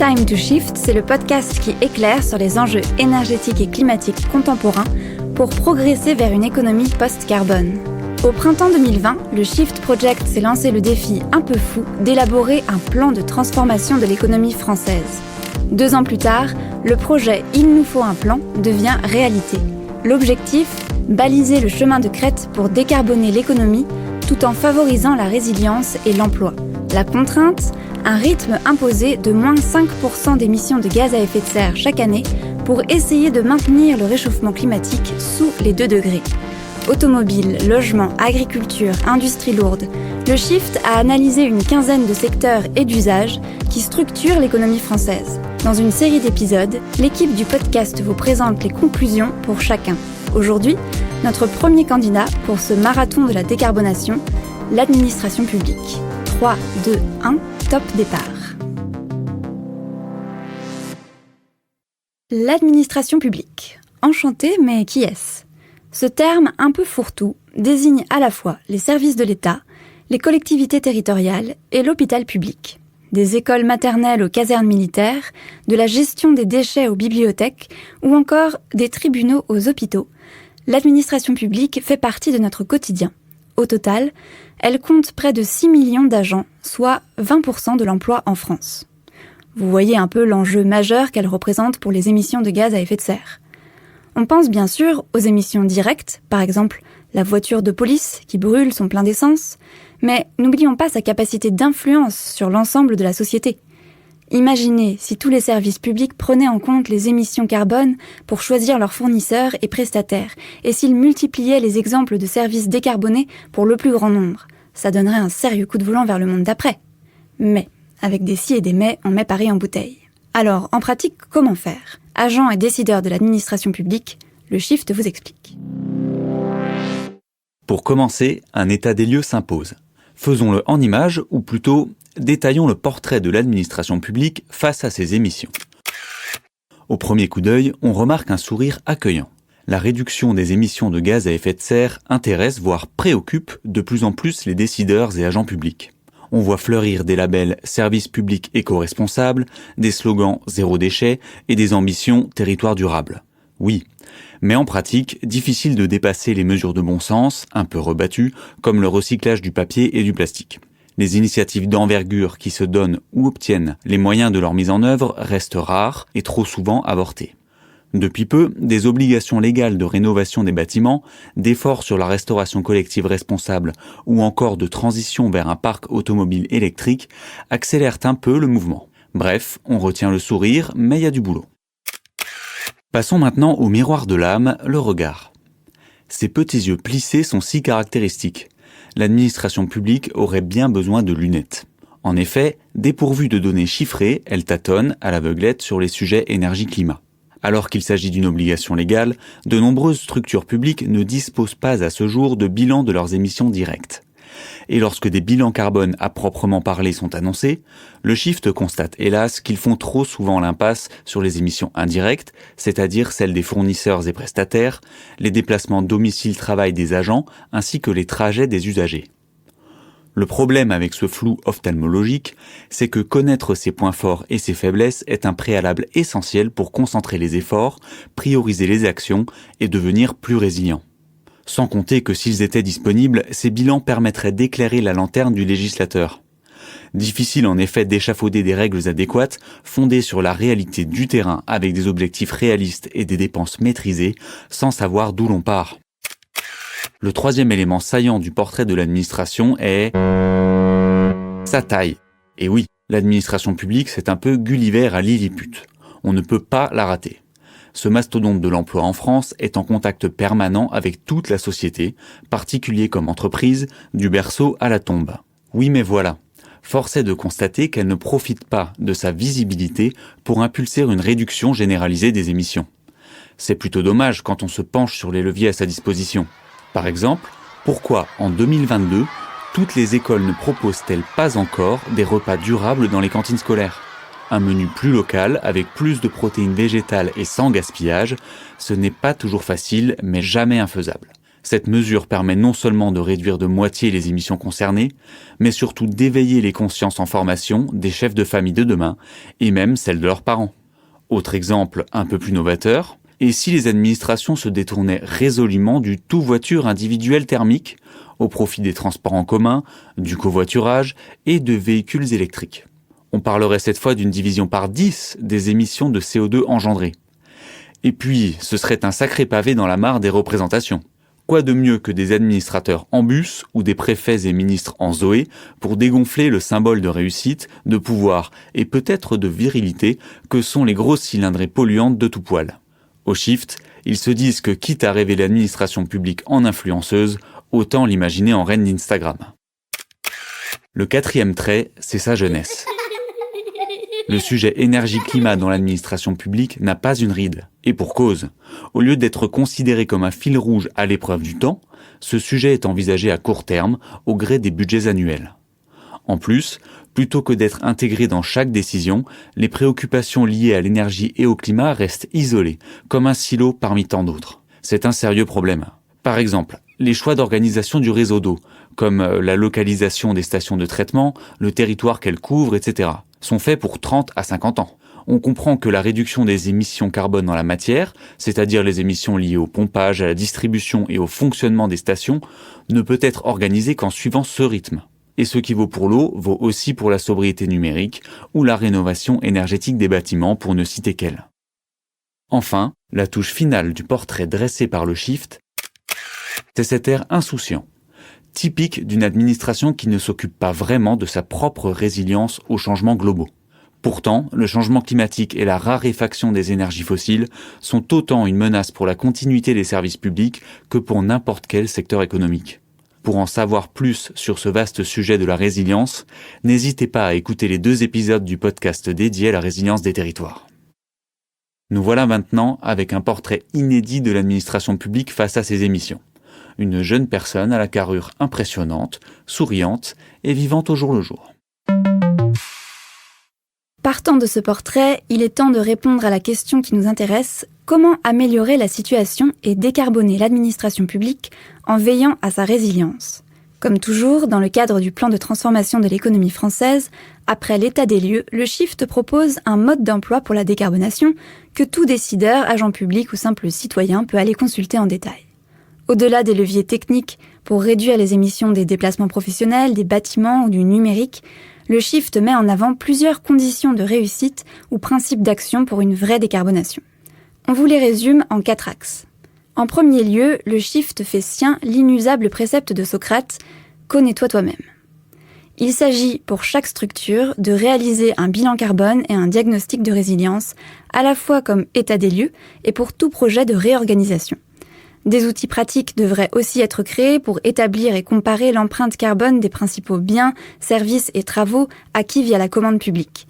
Time to Shift, c'est le podcast qui éclaire sur les enjeux énergétiques et climatiques contemporains pour progresser vers une économie post-carbone. Au printemps 2020, le Shift Project s'est lancé le défi un peu fou d'élaborer un plan de transformation de l'économie française. 2 ans plus tard, le projet « Il nous faut un plan » devient réalité. L'objectif, baliser le chemin de crête pour décarboner l'économie tout en favorisant la résilience et l'emploi. La contrainte, un rythme imposé de moins 5% d'émissions de gaz à effet de serre chaque année pour essayer de maintenir le réchauffement climatique sous les 2 degrés. Automobile, logement, agriculture, industrie lourde, le Shift a analysé une quinzaine de secteurs et d'usages qui structurent l'économie française. Dans une série d'épisodes, l'équipe du podcast vous présente les conclusions pour chacun. Aujourd'hui, notre premier candidat pour ce marathon de la décarbonation, l'administration publique. 3, 2, 1, top départ. L'administration publique. Enchanté, mais qui est-ce ? Ce terme un peu fourre-tout désigne à la fois les services de l'État, les collectivités territoriales et l'hôpital public. Des écoles maternelles aux casernes militaires, de la gestion des déchets aux bibliothèques ou encore des tribunaux aux hôpitaux, l'administration publique fait partie de notre quotidien. Au total, elle compte près de 6 millions d'agents, soit 20% de l'emploi en France. Vous voyez un peu l'enjeu majeur qu'elle représente pour les émissions de gaz à effet de serre. On pense bien sûr aux émissions directes, par exemple la voiture de police qui brûle son plein d'essence, mais n'oublions pas sa capacité d'influence sur l'ensemble de la société. Imaginez si tous les services publics prenaient en compte les émissions carbone pour choisir leurs fournisseurs et prestataires, et s'ils multipliaient les exemples de services décarbonés pour le plus grand nombre. Ça donnerait un sérieux coup de volant vers le monde d'après. Mais, avec des si et des mais, on met Paris en bouteille. Alors, en pratique, comment faire ? Agents et décideurs de l'administration publique, le Shift vous explique. Pour commencer, un état des lieux s'impose. Faisons-le en images, ou plutôt, détaillons le portrait de l'administration publique face à ces émissions. Au premier coup d'œil, on remarque un sourire accueillant. La réduction des émissions de gaz à effet de serre intéresse, voire préoccupe, de plus en plus les décideurs et agents publics. On voit fleurir des labels service public éco-responsable, des slogans zéro déchet et des ambitions territoire durable. Oui, mais en pratique, difficile de dépasser les mesures de bon sens, un peu rebattues, comme le recyclage du papier et du plastique. Les initiatives d'envergure qui se donnent ou obtiennent les moyens de leur mise en œuvre restent rares et trop souvent avortées. Depuis peu, des obligations légales de rénovation des bâtiments, d'efforts sur la restauration collective responsable ou encore de transition vers un parc automobile électrique accélèrent un peu le mouvement. Bref, on retient le sourire, mais il y a du boulot. Passons maintenant au miroir de l'âme, le regard. Ces petits yeux plissés sont si caractéristiques. L'administration publique aurait bien besoin de lunettes. En effet, dépourvue de données chiffrées, elle tâtonne à l'aveuglette sur les sujets énergie-climat. Alors qu'il s'agit d'une obligation légale, de nombreuses structures publiques ne disposent pas à ce jour de bilan de leurs émissions directes. Et lorsque des bilans carbone à proprement parler sont annoncés, le Shift constate hélas qu'ils font trop souvent l'impasse sur les émissions indirectes, c'est-à-dire celles des fournisseurs et prestataires, les déplacements domicile-travail des agents ainsi que les trajets des usagers. Le problème avec ce flou ophtalmologique, c'est que connaître ses points forts et ses faiblesses est un préalable essentiel pour concentrer les efforts, prioriser les actions et devenir plus résilient. Sans compter que s'ils étaient disponibles, ces bilans permettraient d'éclairer la lanterne du législateur. Difficile en effet d'échafauder des règles adéquates, fondées sur la réalité du terrain avec des objectifs réalistes et des dépenses maîtrisées, sans savoir d'où l'on part. Le troisième élément saillant du portrait de l'administration est sa taille. Et oui, l'administration publique, c'est un peu Gulliver à Lilliput. On ne peut pas la rater. Ce mastodonte de l'emploi en France est en contact permanent avec toute la société, particuliers comme entreprise, du berceau à la tombe. Oui, mais voilà. Force est de constater qu'elle ne profite pas de sa visibilité pour impulser une réduction généralisée des émissions. C'est plutôt dommage quand on se penche sur les leviers à sa disposition. Par exemple, pourquoi en 2022, toutes les écoles ne proposent-elles pas encore des repas durables dans les cantines scolaires ? Un menu plus local, avec plus de protéines végétales et sans gaspillage, ce n'est pas toujours facile, mais jamais infaisable. Cette mesure permet non seulement de réduire de moitié les émissions concernées, mais surtout d'éveiller les consciences en formation des chefs de famille de demain, et même celles de leurs parents. Autre exemple un peu plus novateur, et si les administrations se détournaient résolument du tout-voiture individuel thermique, au profit des transports en commun, du covoiturage et de véhicules électriques. On parlerait cette fois d'une division par 10 des émissions de CO2 engendrées. Et puis, ce serait un sacré pavé dans la mare des représentations. Quoi de mieux que des administrateurs en bus ou des préfets et ministres en Zoé pour dégonfler le symbole de réussite, de pouvoir et peut-être de virilité que sont les grosses cylindrées polluantes de tout poil. Au Shift, ils se disent que quitte à rêver l'administration publique en influenceuse, autant l'imaginer en reine d'Instagram. Le 4e trait, c'est sa jeunesse. Le sujet énergie-climat dans l'administration publique n'a pas une ride. Et pour cause. Au lieu d'être considéré comme un fil rouge à l'épreuve du temps, ce sujet est envisagé à court terme, au gré des budgets annuels. En plus, plutôt que d'être intégrées dans chaque décision, les préoccupations liées à l'énergie et au climat restent isolées, comme un silo parmi tant d'autres. C'est un sérieux problème. Par exemple, les choix d'organisation du réseau d'eau, comme la localisation des stations de traitement, le territoire qu'elles couvrent, etc., sont faits pour 30 à 50 ans. On comprend que la réduction des émissions carbone dans la matière, c'est-à-dire les émissions liées au pompage, à la distribution et au fonctionnement des stations, ne peut être organisée qu'en suivant ce rythme. Et ce qui vaut pour l'eau vaut aussi pour la sobriété numérique ou la rénovation énergétique des bâtiments, pour ne citer qu'elle. Enfin, la touche finale du portrait dressé par le Shift, c'est cet air insouciant, typique d'une administration qui ne s'occupe pas vraiment de sa propre résilience aux changements globaux. Pourtant, le changement climatique et la raréfaction des énergies fossiles sont autant une menace pour la continuité des services publics que pour n'importe quel secteur économique. Pour en savoir plus sur ce vaste sujet de la résilience, n'hésitez pas à écouter les 2 épisodes du podcast dédié à la résilience des territoires. Nous voilà maintenant avec un portrait inédit de l'administration publique face à ces émissions. Une jeune personne à la carrure impressionnante, souriante et vivante au jour le jour. Partant de ce portrait, il est temps de répondre à la question qui nous intéresse: comment améliorer la situation et décarboner l'administration publique en veillant à sa résilience? Comme toujours, dans le cadre du plan de transformation de l'économie française, après l'état des lieux, le Shift propose un mode d'emploi pour la décarbonation que tout décideur, agent public ou simple citoyen peut aller consulter en détail. Au-delà des leviers techniques pour réduire les émissions des déplacements professionnels, des bâtiments ou du numérique, le Shift met en avant plusieurs conditions de réussite ou principes d'action pour une vraie décarbonation. On vous les résume en 4 axes. En premier lieu, le Shift fait sien l'inusable précepte de Socrate « Connais-toi toi-même ». Il s'agit pour chaque structure de réaliser un bilan carbone et un diagnostic de résilience, à la fois comme état des lieux et pour tout projet de réorganisation. Des outils pratiques devraient aussi être créés pour établir et comparer l'empreinte carbone des principaux biens, services et travaux acquis via la commande publique.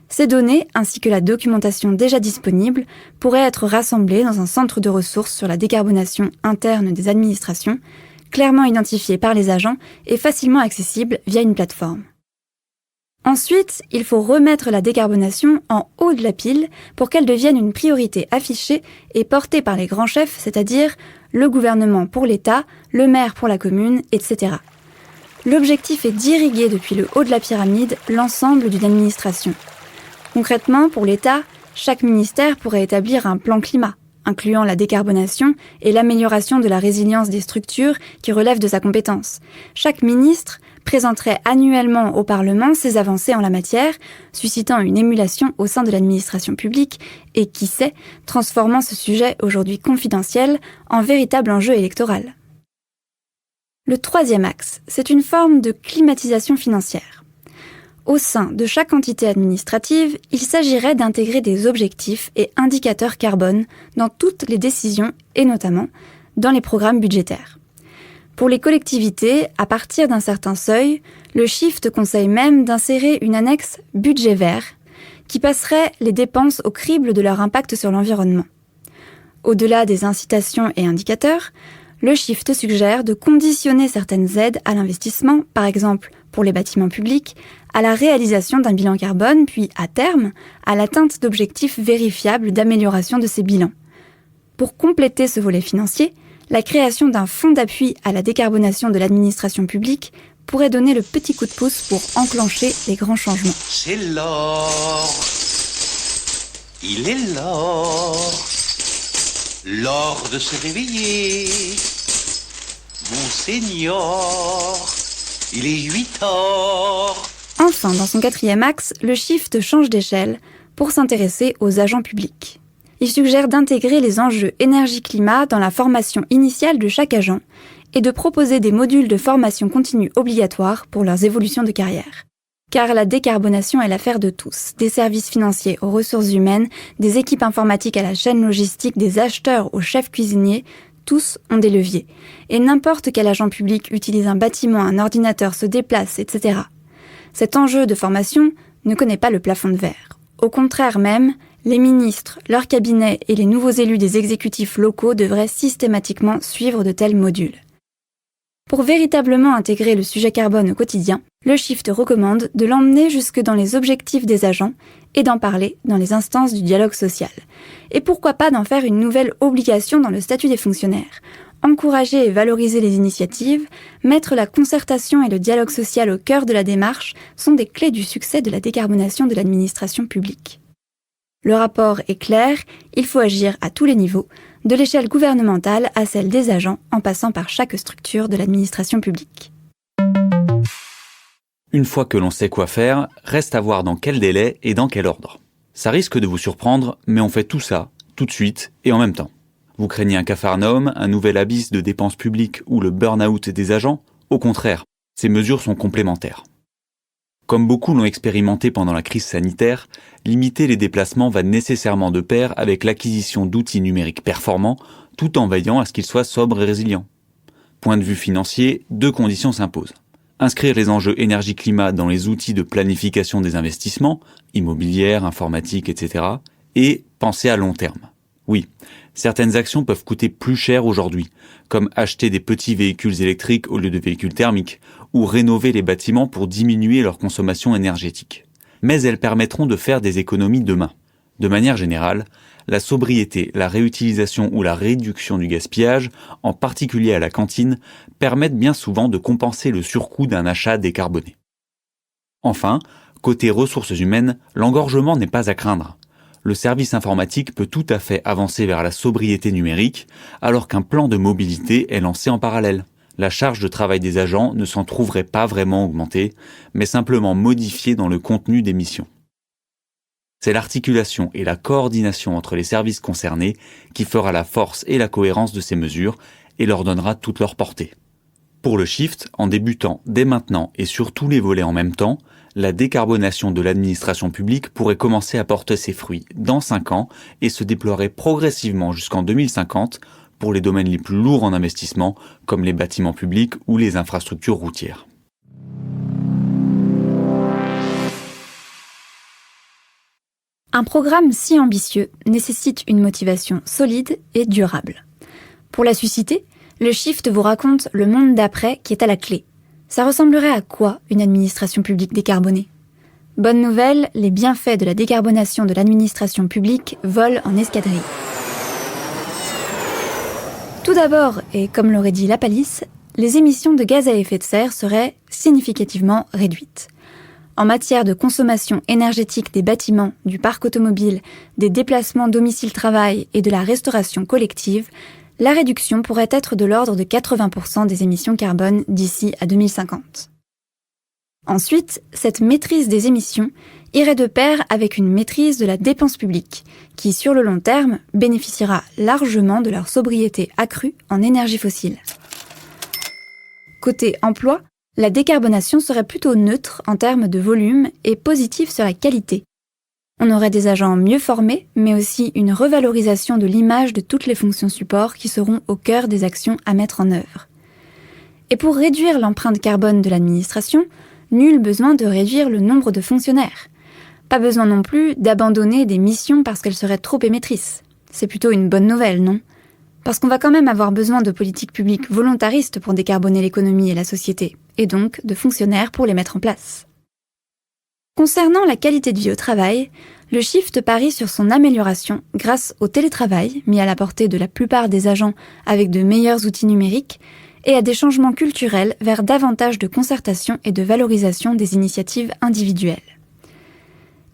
Ces données, ainsi que la documentation déjà disponible, pourraient être rassemblées dans un centre de ressources sur la décarbonation interne des administrations, clairement identifié par les agents et facilement accessible via une plateforme. Ensuite, il faut remettre la décarbonation en haut de la pile pour qu'elle devienne une priorité affichée et portée par les grands chefs, c'est-à-dire le gouvernement pour l'État, le maire pour la commune, etc. L'objectif est d'irriguer depuis le haut de la pyramide l'ensemble d'une administration. Concrètement, pour l'État, chaque ministère pourrait établir un plan climat, incluant la décarbonation et l'amélioration de la résilience des structures qui relèvent de sa compétence. Chaque ministre présenterait annuellement au Parlement ses avancées en la matière, suscitant une émulation au sein de l'administration publique et, qui sait, transformant ce sujet aujourd'hui confidentiel en véritable enjeu électoral. Le 3e axe, c'est une forme de climatisation financière. Au sein de chaque entité administrative, il s'agirait d'intégrer des objectifs et indicateurs carbone dans toutes les décisions et notamment dans les programmes budgétaires. Pour les collectivités, à partir d'un certain seuil, le Shift conseille même d'insérer une annexe budget vert qui passerait les dépenses au crible de leur impact sur l'environnement. Au-delà des incitations et indicateurs, le Shift suggère de conditionner certaines aides à l'investissement, par exemple pour les bâtiments publics, à la réalisation d'un bilan carbone, puis à terme, à l'atteinte d'objectifs vérifiables d'amélioration de ces bilans. Pour compléter ce volet financier, La création d'un fonds d'appui à la décarbonation de l'administration publique pourrait donner le petit coup de pouce pour enclencher les grands changements. C'est l'or, il est l'or, l'or de se réveiller, mon seigneur, il est 8h. Enfin, dans son 4e axe, le Shift change d'échelle pour s'intéresser aux agents publics. Il suggère d'intégrer les enjeux énergie-climat dans la formation initiale de chaque agent et de proposer des modules de formation continue obligatoires pour leurs évolutions de carrière. Car la décarbonation est l'affaire de tous, des services financiers aux ressources humaines, des équipes informatiques à la chaîne logistique, des acheteurs aux chefs cuisiniers, tous ont des leviers. Et n'importe quel agent public utilise un bâtiment, un ordinateur, se déplace, etc. Cet enjeu de formation ne connaît pas le plafond de verre. Au contraire même, les ministres, leurs cabinets et les nouveaux élus des exécutifs locaux devraient systématiquement suivre de tels modules. Pour véritablement intégrer le sujet carbone au quotidien, le Shift recommande de l'emmener jusque dans les objectifs des agents et d'en parler dans les instances du dialogue social. Et pourquoi pas d'en faire une nouvelle obligation dans le statut des fonctionnaires. Encourager et valoriser les initiatives, mettre la concertation et le dialogue social au cœur de la démarche sont des clés du succès de la décarbonation de l'administration publique. Le rapport est clair, il faut agir à tous les niveaux, de l'échelle gouvernementale à celle des agents, en passant par chaque structure de l'administration publique. Une fois que l'on sait quoi faire, reste à voir dans quel délai et dans quel ordre. Ça risque de vous surprendre, mais on fait tout ça, tout de suite et en même temps. Vous craignez un capharnaüm, un nouvel abysse de dépenses publiques ou le burn-out des agents ? Au contraire, ces mesures sont complémentaires. Comme beaucoup l'ont expérimenté pendant la crise sanitaire, limiter les déplacements va nécessairement de pair avec l'acquisition d'outils numériques performants, tout en veillant à ce qu'ils soient sobres et résilients. Point de vue financier, 2 conditions s'imposent. Inscrire les enjeux énergie-climat dans les outils de planification des investissements, immobilière, informatique, etc. et penser à long terme. Oui, certaines actions peuvent coûter plus cher aujourd'hui, comme acheter des petits véhicules électriques au lieu de véhicules thermiques, ou rénover les bâtiments pour diminuer leur consommation énergétique. Mais elles permettront de faire des économies demain. De manière générale, la sobriété, la réutilisation ou la réduction du gaspillage, en particulier à la cantine, permettent bien souvent de compenser le surcoût d'un achat décarboné. Enfin, côté ressources humaines, l'engorgement n'est pas à craindre. Le service informatique peut tout à fait avancer vers la sobriété numérique, alors qu'un plan de mobilité est lancé en parallèle. La charge de travail des agents ne s'en trouverait pas vraiment augmentée, mais simplement modifiée dans le contenu des missions. C'est l'articulation et la coordination entre les services concernés qui fera la force et la cohérence de ces mesures et leur donnera toute leur portée. Pour le Shift, en débutant dès maintenant et sur tous les volets en même temps, la décarbonation de l'administration publique pourrait commencer à porter ses fruits dans 5 ans et se déploierait progressivement jusqu'en 2050 pour les domaines les plus lourds en investissement, comme les bâtiments publics ou les infrastructures routières. Un programme si ambitieux nécessite une motivation solide et durable. Pour la susciter, le Shift vous raconte le monde d'après qui est à la clé. Ça ressemblerait à quoi une administration publique décarbonée ? Bonne nouvelle, les bienfaits de la décarbonation de l'administration publique volent en escadrille. Tout d'abord, et comme l'aurait dit la Palisse, les émissions de gaz à effet de serre seraient significativement réduites. En matière de consommation énergétique des bâtiments, du parc automobile, des déplacements domicile-travail et de la restauration collective, la réduction pourrait être de l'ordre de 80% des émissions carbone d'ici à 2050. Ensuite, cette maîtrise des émissions irait de pair avec une maîtrise de la dépense publique, qui sur le long terme bénéficiera largement de leur sobriété accrue en énergie fossile. Côté emploi, la décarbonation serait plutôt neutre en termes de volume et positive sur la qualité. On aurait des agents mieux formés, mais aussi une revalorisation de l'image de toutes les fonctions support qui seront au cœur des actions à mettre en œuvre. Et pour réduire l'empreinte carbone de l'administration, nul besoin de réduire le nombre de fonctionnaires. Pas besoin non plus d'abandonner des missions parce qu'elles seraient trop émettrices. C'est plutôt une bonne nouvelle, non ? Parce qu'on va quand même avoir besoin de politiques publiques volontaristes pour décarboner l'économie et la société, et donc de fonctionnaires pour les mettre en place. Concernant la qualité de vie au travail, Le Shift parie sur son amélioration grâce au télétravail, mis à la portée de la plupart des agents avec de meilleurs outils numériques, et à des changements culturels vers davantage de concertation et de valorisation des initiatives individuelles.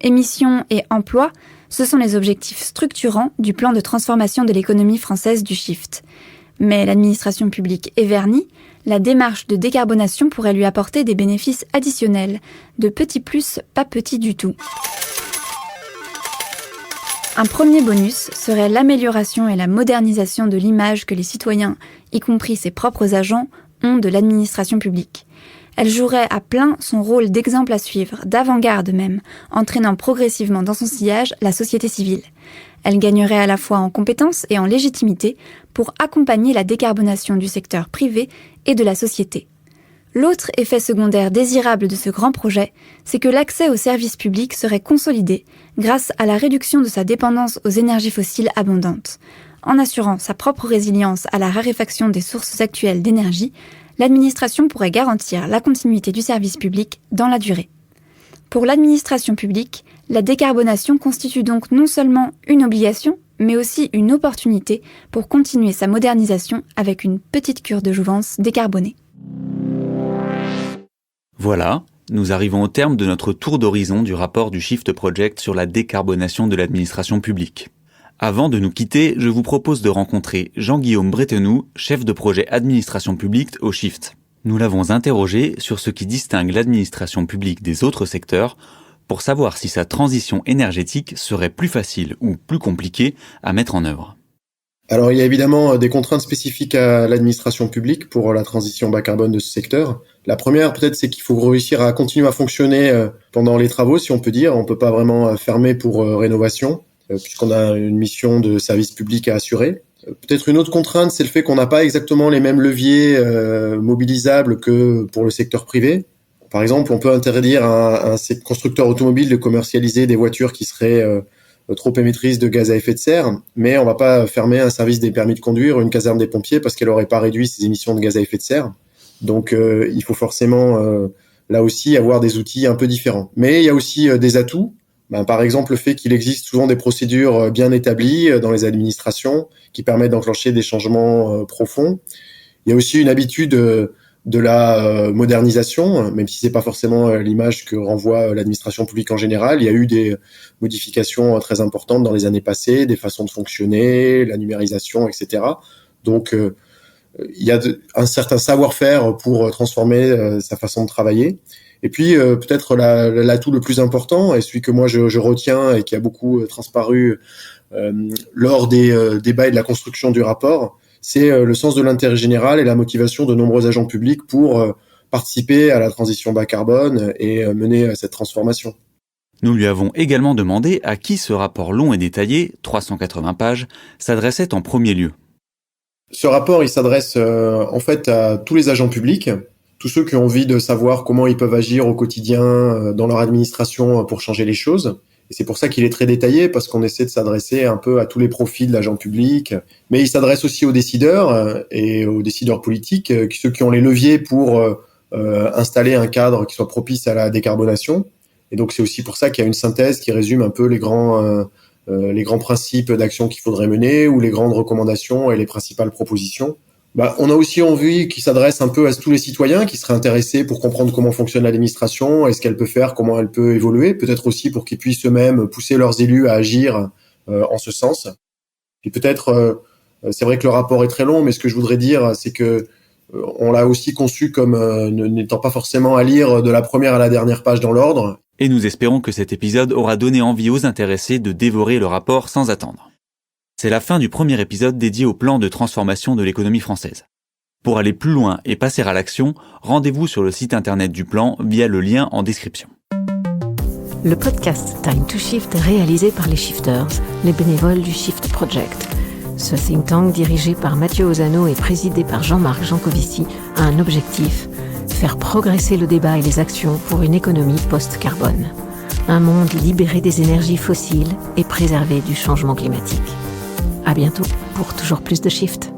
Émissions et emploi, ce sont les objectifs structurants du plan de transformation de l'économie française du Shift. Mais l'administration publique est vernie, la démarche de décarbonation pourrait lui apporter des bénéfices additionnels, de petits plus, pas petits du tout. Un premier bonus serait l'amélioration et la modernisation de l'image que les citoyens, y compris ses propres agents, ont de l'administration publique. Elle jouerait à plein son rôle d'exemple à suivre, d'avant-garde même, entraînant progressivement dans son sillage la société civile. Elle gagnerait à la fois en compétences et en légitimité pour accompagner la décarbonation du secteur privé et de la société. L'autre effet secondaire désirable de ce grand projet, c'est que l'accès aux services publics serait consolidé grâce à la réduction de sa dépendance aux énergies fossiles abondantes. En assurant sa propre résilience à la raréfaction des sources actuelles d'énergie, l'administration pourrait garantir la continuité du service public dans la durée. Pour l'administration publique, la décarbonation constitue donc non seulement une obligation, mais aussi une opportunité pour continuer sa modernisation avec une petite cure de jouvence décarbonée. Voilà, nous arrivons au terme de notre tour d'horizon du rapport du Shift Project sur la décarbonation de l'administration publique. Avant de nous quitter, je vous propose de rencontrer Jean-Guillaume Bretenoux, chef de projet administration publique au Shift. Nous l'avons interrogé sur ce qui distingue l'administration publique des autres secteurs pour savoir si sa transition énergétique serait plus facile ou plus compliquée à mettre en œuvre. Alors, il y a évidemment des contraintes spécifiques à l'administration publique pour la transition bas carbone de ce secteur. La première, peut-être, c'est qu'il faut réussir à continuer à fonctionner pendant les travaux, si on peut dire. On peut pas vraiment fermer pour rénovation, puisqu'on a une mission de service public à assurer. Peut-être une autre contrainte, c'est le fait qu'on n'a pas exactement les mêmes leviers mobilisables que pour le secteur privé. Par exemple, on peut interdire à un constructeur automobile de commercialiser des voitures qui seraient trop émettrices de gaz à effet de serre, mais on va pas fermer un service des permis de conduire ou une caserne des pompiers parce qu'elle aurait pas réduit ses émissions de gaz à effet de serre. Donc, il faut forcément, là aussi, avoir des outils un peu différents. Mais il y a aussi des atouts. Par exemple, le fait qu'il existe souvent des procédures bien établies dans les administrations qui permettent d'enclencher des changements profonds. Il y a aussi une habitude de la modernisation, même si c'est pas forcément l'image que renvoie l'administration publique en général. Il y a eu des modifications très importantes dans les années passées, des façons de fonctionner, la numérisation, etc. Donc, il y a un certain savoir-faire pour transformer sa façon de travailler. Et puis, peut-être l'atout le plus important, et celui que moi je retiens et qui a beaucoup transparu lors des débats et de la construction du rapport, c'est le sens de l'intérêt général et la motivation de nombreux agents publics pour participer à la transition bas carbone et mener cette transformation. Nous lui avons également demandé à qui ce rapport long et détaillé, 380 pages, s'adressait en premier lieu. Ce rapport, il s'adresse en fait à tous les agents publics, tous ceux qui ont envie de savoir comment ils peuvent agir au quotidien dans leur administration pour changer les choses. Et c'est pour ça qu'il est très détaillé, parce qu'on essaie de s'adresser un peu à tous les profils de l'agent public. Mais il s'adresse aussi aux décideurs et aux décideurs politiques, ceux qui ont les leviers pour installer un cadre qui soit propice à la décarbonation. Et donc c'est aussi pour ça qu'il y a une synthèse qui résume un peu les grands principes d'action qu'il faudrait mener, ou les grandes recommandations et les principales propositions. On a aussi envie qu'il s'adresse un peu à tous les citoyens qui seraient intéressés pour comprendre comment fonctionne l'administration et ce qu'elle peut faire, comment elle peut évoluer, peut-être aussi pour qu'ils puissent eux-mêmes pousser leurs élus à agir en ce sens. Et peut-être, c'est vrai que le rapport est très long, mais ce que je voudrais dire, c'est que on l'a aussi conçu comme n'étant pas forcément à lire de la première à la dernière page dans l'ordre. Et nous espérons que cet épisode aura donné envie aux intéressés de dévorer le rapport sans attendre. C'est la fin du premier épisode dédié au plan de transformation de l'économie française. Pour aller plus loin et passer à l'action, rendez-vous sur le site internet du plan via le lien en description. Le podcast Time to Shift est réalisé par les Shifters, les bénévoles du Shift Project. Ce think tank dirigé par Mathieu Ozano et présidé par Jean-Marc Jancovici a un objectif, faire progresser le débat et les actions pour une économie post-carbone. Un monde libéré des énergies fossiles et préservé du changement climatique. À bientôt pour toujours plus de Shift.